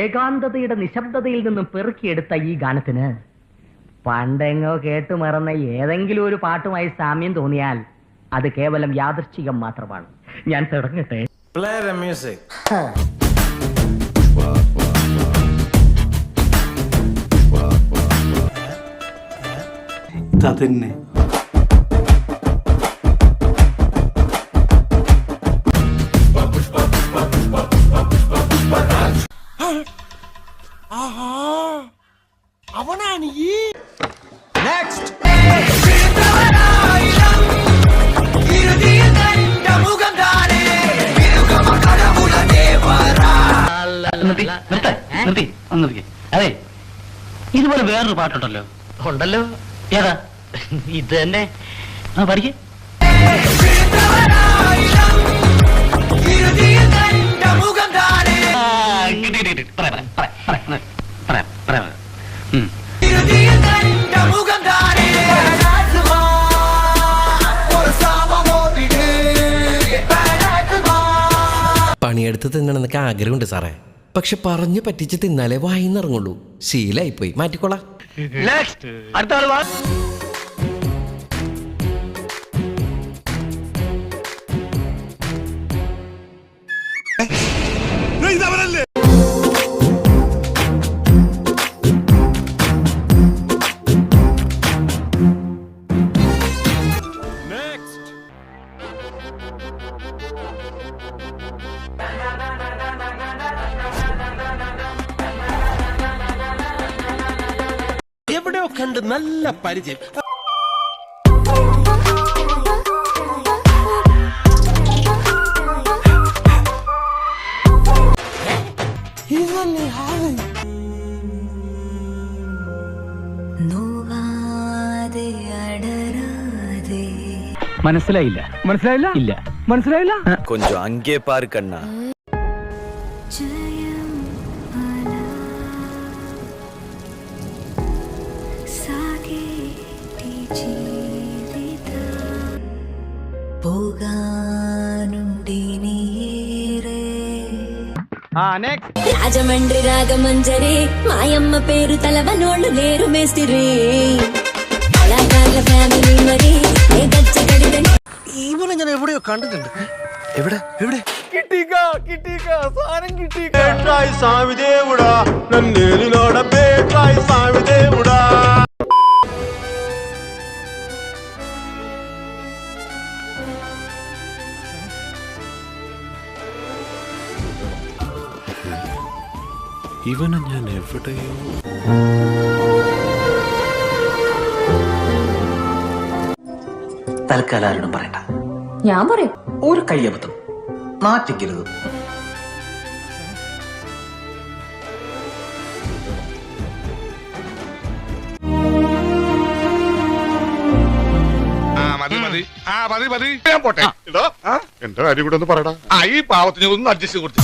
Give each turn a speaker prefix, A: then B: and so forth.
A: ഏകാന്തതയുടെ നിശബ്ദതയിൽ നിന്നും പെറുക്കിയെടുത്ത ഈ ഗാനത്തിന് പണ്ടെങ്ങോ കേട്ടു മറന്ന ഏതെങ്കിലും ഒരു പാട്ടുമായി സാമ്യം തോന്നിയാൽ അത് കേവലം യാദൃശ്ചികം മാത്രമാണ്. ഞാൻ തുടങ്ങട്ടെ.
B: Play the music.
C: തന്നെ
B: അവനാണ് ഈ നെക്സ്റ്റ്
A: അതെ, ഇതുപോലെ വേറൊരു പാട്ടുണ്ടല്ലോ. ഉണ്ടല്ലോ. ഏതാ? ഇത് തന്നെ. പഠിക്കേ.
D: പണിയെടുത്ത് തിന്നണമെന്നൊക്കെ ആഗ്രഹമുണ്ട് സാറേ, പക്ഷെ പറഞ്ഞു പറ്റിച്ച് തിന്നാലേ വായിന്നിറങ്ങുള്ളൂ. ശീലായിപ്പോയി, മാറ്റിക്കോളാം.
A: അടുത്ത ആള് വാ.
B: എവിടെയോ കണ്ട് നല്ല പരിചയം.
A: മനസ്സിലായില്ല. മനസ്സിലായില്ല. ഇല്ല, മനസ്സിലായില്ല.
B: കൊഞ്ചം അങ്ങേ പാര് കണ്ണ.
E: రాజమండ్రి రాగమంజరి మాయమ్మ పేరు తలవనోళ్ళు లేరు మేస్తిరి కళాకారుల ఫ్యామిలీ మరి
B: ഇവനെ ഞാൻ എവിടെയോ കണ്ടിട്ടുണ്ട്. എവിടെ എവിടെ സാധനം കിട്ടിക്കായ് സ്വാമി ദേവുടാ നന്നേലിനോട പേട്ടായ് സ്വാമി ദേവുടാ.
C: ഇവനെ ഞാൻ എവിടെയോ
F: തൽക്കാലം ആരോടും പറയണ്ട.
E: ഞാൻ പറയും.
F: ഒരു കയ്യബദ്ധം നാറ്റിക്കരുത്.
G: ഞാൻ പോട്ടെ. എന്റെ കാര്യം കൂടെ ഒന്ന് പറയടാ. ഈ പാവത്തിന് ഒന്ന് അഡ്ജസ്റ്റ് കൊടുത്തു.